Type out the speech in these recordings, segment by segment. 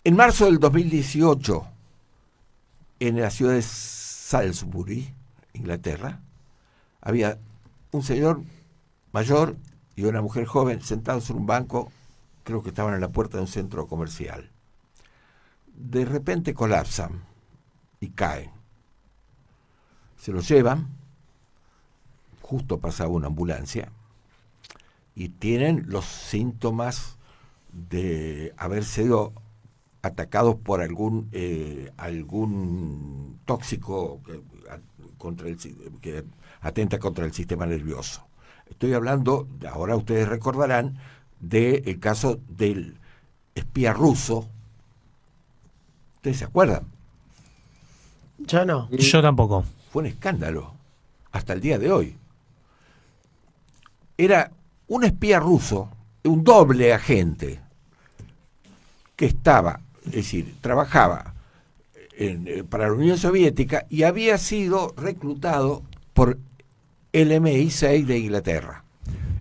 En marzo del 2018, en la ciudad de Salisbury, Inglaterra, había un señor mayor y una mujer joven sentados en un banco, creo que estaban en la puerta de un centro comercial. De repente colapsan y caen. Se los llevan, justo pasaba una ambulancia, y tienen los síntomas de haber sido atacados por algún tóxico que atenta contra el sistema nervioso. Estoy hablando, ahora ustedes recordarán, del caso del espía ruso. ¿Ustedes se acuerdan? Yo no. Yo tampoco. Fue un escándalo hasta el día de hoy. Era un espía ruso, un doble agente, que estaba, es decir, trabajaba para la Unión Soviética y había sido reclutado por el MI6 de Inglaterra.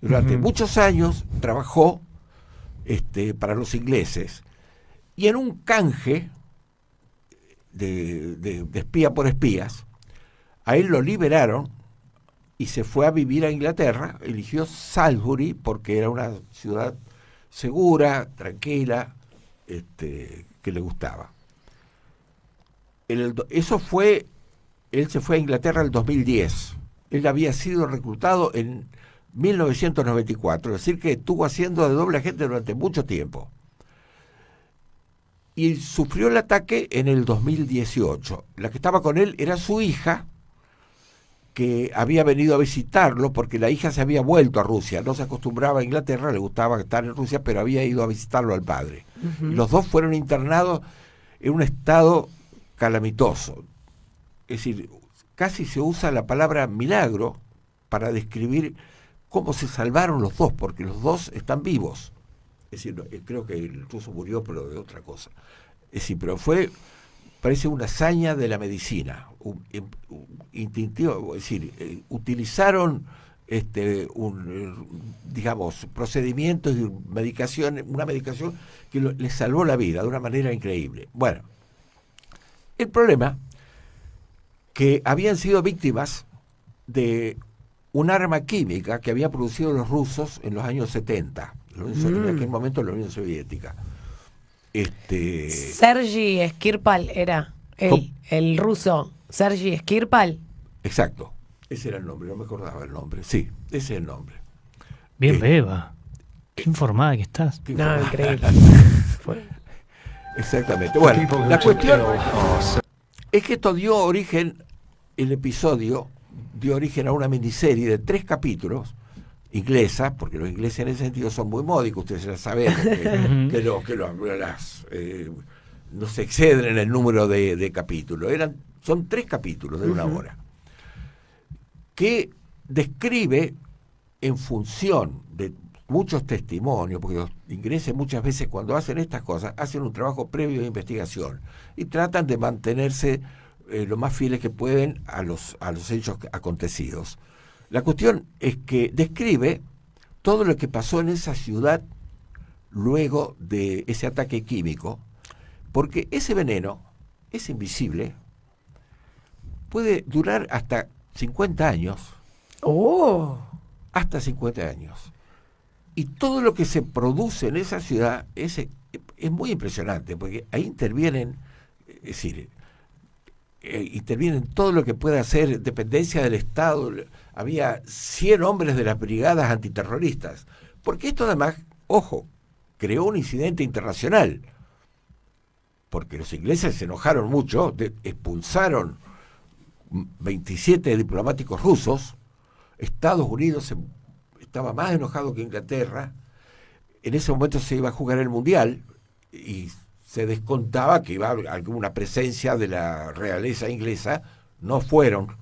Durante muchos años trabajó para los ingleses, y en un canje de espía por espías, a él lo liberaron y se fue a vivir a Inglaterra. Eligió Salisbury porque era una ciudad segura, tranquila, que le gustaba. Él se fue a Inglaterra en el 2010. Él había sido reclutado en 1994, es decir, que estuvo haciendo de doble agente durante mucho tiempo. Y sufrió el ataque en el 2018. La que estaba con él era su hija, que había venido a visitarlo porque la hija se había vuelto a Rusia. No se acostumbraba a Inglaterra, le gustaba estar en Rusia, pero había ido a visitarlo al padre. Y los dos fueron internados en un estado calamitoso. Es decir, casi se usa la palabra milagro para describir cómo se salvaron los dos, porque los dos están vivos. Es decir, creo que el ruso murió, pero de otra cosa. Es decir, pero parece una hazaña de la medicina, instintivo, es decir, utilizaron digamos, procedimientos y una medicación que les salvó la vida de una manera increíble. Bueno, el problema que habían sido víctimas de un arma química que habían producido los rusos en los años 70, en aquel momento la Unión Soviética. Sergei Skripal era el ruso. Sergei Skripal. Exacto, ese era el nombre, no me acordaba el nombre. Sí, ese es el nombre. Bien, Beba. Qué informada que estás. No, increíble. Exactamente. Bueno, la cuestión es que esto dio origen, el episodio dio origen a una miniserie de 3 capítulos, inglesa, porque los ingleses en ese sentido son muy módicos, ustedes ya saben, no se exceden en el número de capítulos. Son 3 capítulos de 1 hora, que describe, en función de muchos testimonios, porque los ingleses muchas veces cuando hacen estas cosas hacen un trabajo previo de investigación y tratan de mantenerse lo más fieles que pueden a los hechos acontecidos. La cuestión es que describe todo lo que pasó en esa ciudad luego de ese ataque químico, porque ese veneno es invisible, puede durar hasta 50 años. Hasta 50 años. Y todo lo que se produce en esa ciudad es muy impresionante, porque ahí intervienen, es decir, intervienen todo lo que puede hacer dependencia del Estado. Había 100 hombres de las brigadas antiterroristas, porque esto además, ojo, creó un incidente internacional, porque los ingleses se enojaron mucho, expulsaron 27 diplomáticos rusos. Estados Unidos estaba más enojado que Inglaterra. En ese momento se iba a jugar el Mundial y se descontaba que iba a haber alguna presencia de la realeza inglesa. No fueron.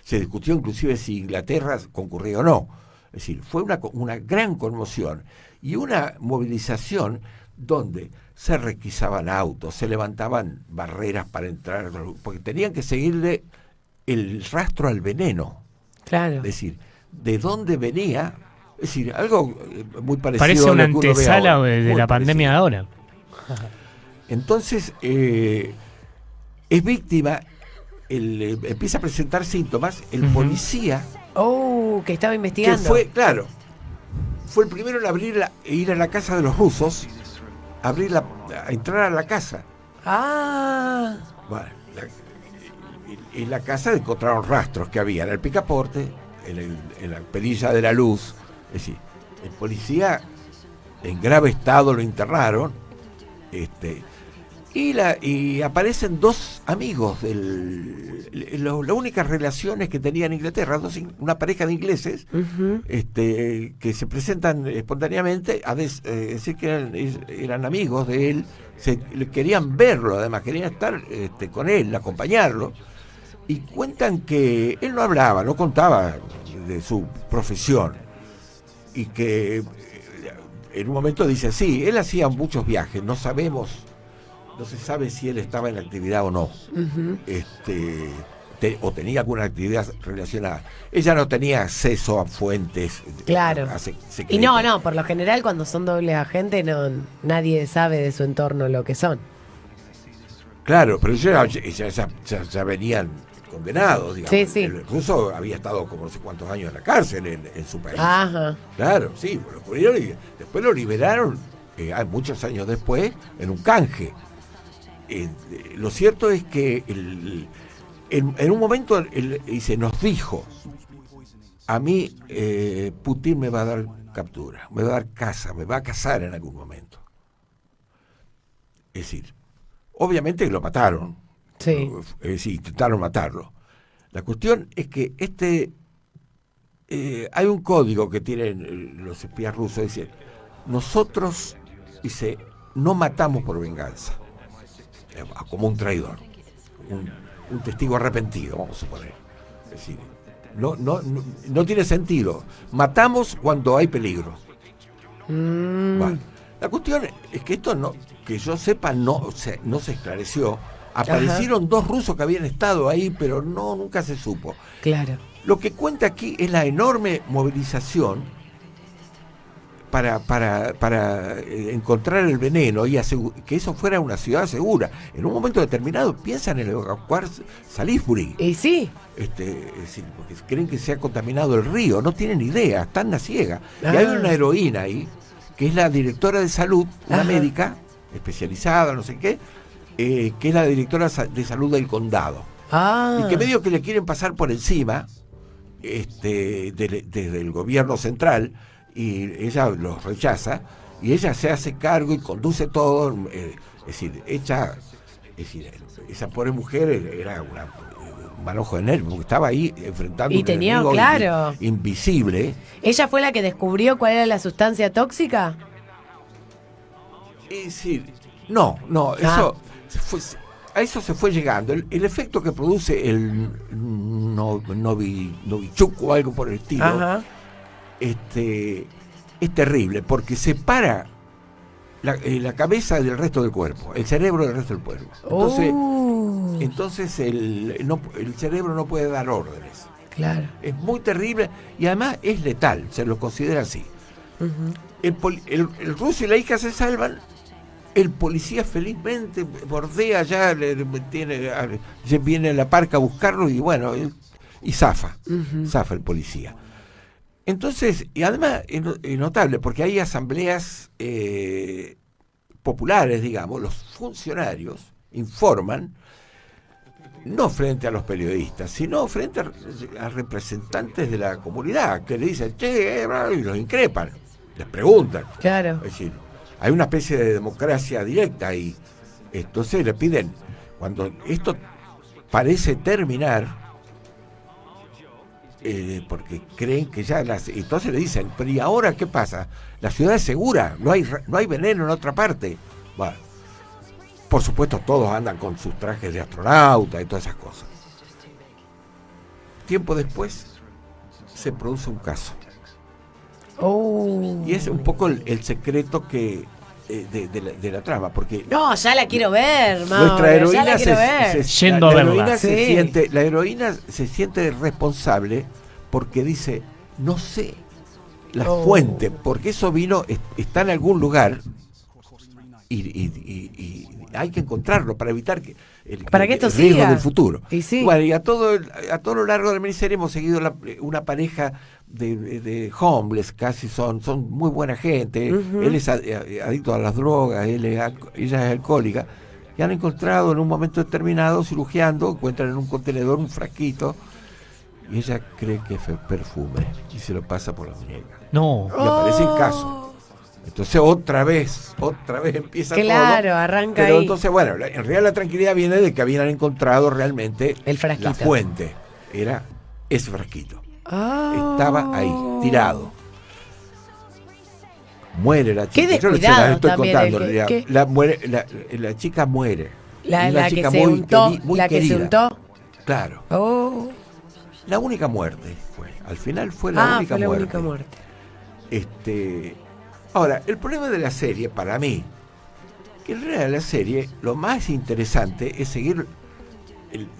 Se discutió inclusive si Inglaterra concurría o no. Es decir, fue una gran conmoción y una movilización donde se requisaban autos, se levantaban barreras para entrar, porque tenían que seguirle el rastro al veneno. Claro. Es decir, de dónde venía, es decir, algo muy parecido Parece a una lo que uno ve antesala ahora, de la pandemia de ahora. Entonces, es víctima, empieza a presentar síntomas, el policía, Que estaba que investigando. fue el primero en ir a la casa de los rusos, a entrar a la casa. Bueno, en la casa encontraron rastros que había en el picaporte, en la perilla de la luz. Es decir, el policía en grave estado lo internaron, y aparecen dos amigos las únicas relaciones que tenía en Inglaterra, una pareja de ingleses, que se presentan espontáneamente a decir que eran amigos de él, querían verlo, además querían estar con él, acompañarlo, y cuentan que él no hablaba, no contaba de su profesión, y que en un momento dice, sí, él hacía muchos viajes, no se sabe si él estaba en actividad o no, o tenía alguna actividad relacionada. Ella no tenía acceso a fuentes. Claro. Y no, por lo general cuando son dobles agentes nadie sabe de su entorno lo que son. Claro, pero ya venían condenados, digamos. Sí. El ruso había estado como no sé cuántos años en la cárcel en su país. Ajá. Claro, sí, lo cubrieron y después lo liberaron muchos años después en un canje. Lo cierto es que en un momento él nos dijo, a mí Putin me va a dar captura, me va a dar casa, me va a cazar en algún momento. Es decir, obviamente lo mataron. Sí. Intentaron matarlo. La cuestión es que hay un código que tienen los espías rusos, dice, nosotros, no matamos por venganza, como un traidor, un testigo arrepentido, vamos a suponer. Es decir, no tiene sentido. Matamos cuando hay peligro. Bueno, la cuestión es que esto que yo sepa no se esclareció. Aparecieron dos rusos que habían estado ahí, pero nunca se supo. Claro. Lo que cuenta aquí es la enorme movilización para encontrar el veneno y que eso fuera una ciudad segura. En un momento determinado piensan en evacuar Salisbury. Y sí. Es decir, porque creen que se ha contaminado el río, no tienen idea, están a ciega. Y hay una heroína ahí, que es la directora de salud, una médica especializada, no sé qué, que es la directora de salud del condado. Y que medio que le quieren pasar por encima desde el gobierno central, y ella los rechaza, y ella se hace cargo y conduce todo. Es decir, esa pobre mujer era un manojo de nervios, porque estaba ahí enfrentando un enemigo invisible. ¿Ella fue la que descubrió cuál era la sustancia tóxica? Es decir, no, a eso se fue llegando. El efecto que produce el Novichok o algo por el estilo, es terrible, porque separa la cabeza del resto del cuerpo, el cerebro del resto del cuerpo. Entonces el cerebro no puede dar órdenes. Claro. Es muy terrible y además es letal, se lo considera así. El ruso y la hija se salvan. El policía felizmente bordea ya, viene a la parca a buscarlo y bueno, y zafa el policía. Entonces, y además es notable porque hay asambleas populares, digamos, los funcionarios informan, no frente a los periodistas, sino frente a representantes de la comunidad, que le dicen, che, y los increpan, les preguntan. Claro. Es decir, hay una especie de democracia directa y entonces le piden, cuando esto parece terminar, porque creen que ya entonces le dicen, pero ¿y ahora qué pasa? La ciudad es segura, no hay veneno en otra parte. Bueno, por supuesto todos andan con sus trajes de astronauta y todas esas cosas. Tiempo después se produce un caso. Y es un poco el secreto que de la trama, porque no, ya la quiero ver, Mauro, nuestra heroína ya la quiero ver. Yendo a verla. La heroína se siente responsable porque dice, no sé la fuente, porque eso vino, está en algún lugar y hay que encontrarlo para evitar que para que esto el riesgo siga del futuro. y sí. Bueno, y a todo lo largo del miniserie hemos seguido una pareja de homeless, casi son muy buena gente. Él es adicto a las drogas, ella es alcohólica, y han encontrado en un momento determinado, cirugiando, encuentran en un contenedor un frasquito, y ella cree que es perfume y se lo pasa por la muñeca. No. Y aparece el caso. Entonces otra vez empieza todo. Claro, arranca pero ahí. entonces, bueno, en realidad la tranquilidad viene de que habían encontrado realmente El frasquito. la fuente. Era ese frasquito. Ah. Estaba ahí, tirado. Muere la chica. Qué Yo descuidado se las estoy también contando. el que- La chica muere. La Una que chica se muy untó, muy la que se querida. untó. Claro. Oh. La única muerte fue. Al final fue la única fue la muerte. única muerte. Ahora, el problema de la serie, para mí, que en realidad la serie, lo más interesante es seguir,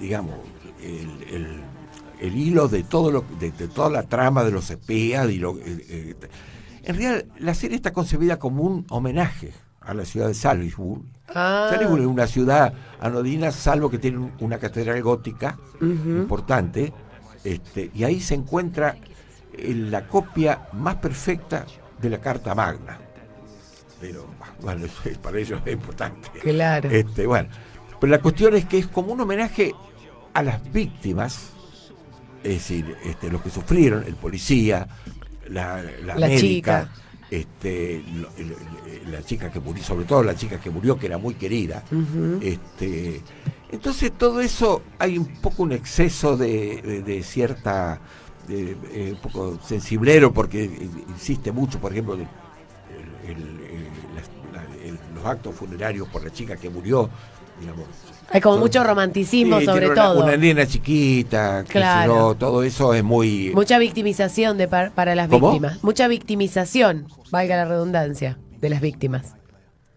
digamos, el hilo de todo de toda la trama de los espías. En realidad, la serie está concebida como un homenaje a la ciudad de Salisbury. Salisbury es una ciudad anodina, salvo que tiene una catedral gótica importante, y ahí se encuentra la copia más perfecta de la Carta Magna. Pero bueno, para ellos es importante. Claro. Bueno, pero la cuestión es que es como un homenaje a las víctimas, es decir, los que sufrieron, el policía, la médica, la chica que murió, sobre todo la chica que murió, que era muy querida. Entonces todo eso hay un poco un exceso de cierta un poco sensiblero, porque insiste mucho, por ejemplo, los actos funerarios por la chica que murió, digamos. Hay como mucho romanticismo sobre tiene todo. Una nena chiquita, Claro. todo eso es muy... Mucha victimización para las ¿Cómo? víctimas. Mucha victimización, valga la redundancia, de las víctimas.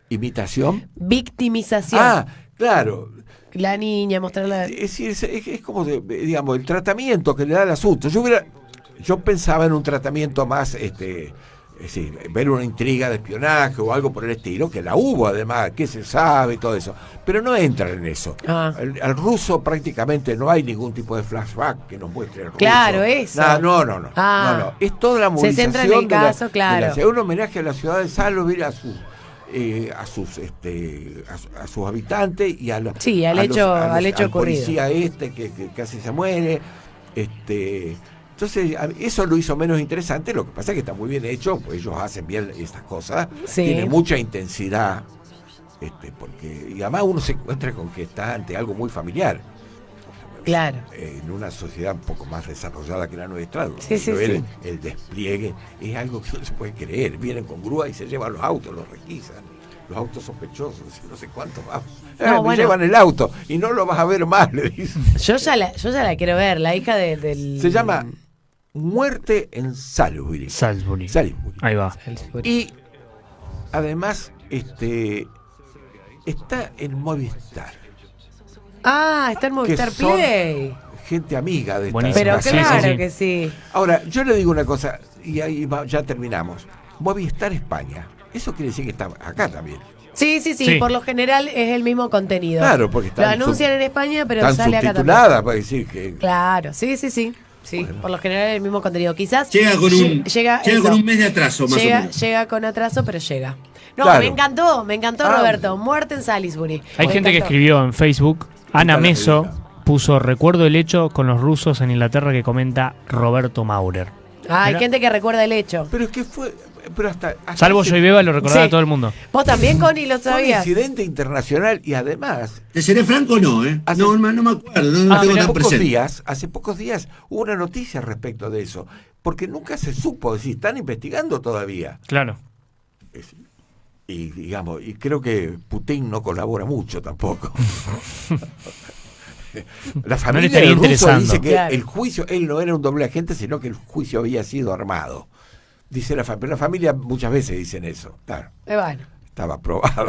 ¿Imitación? Victimización. Ah, claro. La niña, mostrarla. Es como, digamos, el tratamiento que le da el asunto. Yo pensaba en un tratamiento más, es decir, ver una intriga de espionaje o algo por el estilo, que la hubo además, que se sabe y todo eso, pero no entra en eso. Al ruso prácticamente no hay ningún tipo de flashback que nos muestre el ruso. Claro, eso. No. Es toda la movilización. Se centra en el caso, claro. Es un homenaje a la ciudad de Salisbury, a sus habitantes y al hecho ocurrido. Policía que casi se muere. Entonces eso lo hizo menos interesante. Lo que pasa es que está muy bien hecho, pues ellos hacen bien estas cosas. Sí. Tiene mucha intensidad, y además uno se encuentra con que está ante algo muy familiar. Claro. En una sociedad un poco más desarrollada que la nuestra, Sí. el despliegue es algo que no se puede creer. Vienen con grúa y se llevan los autos, los requisan, los autos sospechosos, no sé cuántos más. Me llevan el auto y no lo vas a ver más, le dicen. Yo ya la quiero ver, la hija del... Se llama Muerte en Salisbury. Salisbury. Ahí va. Y además está en Movistar. Está en Movistar Que son Play. Gente amiga de esta Buenísimo. Pero Sí, claro sí. que sí. Ahora, yo le digo una cosa, y ahí ya terminamos. Movistar España, eso quiere decir que está acá también. Sí, por lo general es el mismo contenido. Claro, porque lo anuncian en España, pero están sale acá también. subtitulada, para decir que... Claro, sí. Sí, bueno. Por lo general es el mismo contenido. Quizás llega con un mes de atraso, más o menos. Llega con atraso, pero llega. No, Claro. me encantó Roberto. Muerte en Salisbury. Hay Me gente que encantó. escribió en Facebook, Ana la Meso película. puso recuerdo el hecho con los rusos en Inglaterra que comenta Roberto Maurer. Hay Mirá. gente que recuerda el hecho. Pero es que fue... Pero hasta Salvo ese- yo y Beba lo recordaba Sí. todo el mundo. Vos también, Connie, lo fue un sabías. incidente internacional y además... Te seré franco, no, ¿eh? Hace- No me acuerdo, no lo tengo tan presente. Hace pocos días hubo una noticia respecto de eso, porque nunca se supo, si están investigando todavía. Claro. Y digamos, y creo que Putin no colabora mucho tampoco. La familia estaría del ruso interesando. dice que Claro. el juicio, él no era un doble agente, sino que el juicio había sido armado. Dice pero la familia muchas veces dicen eso. Claro, Bueno. estaba probado.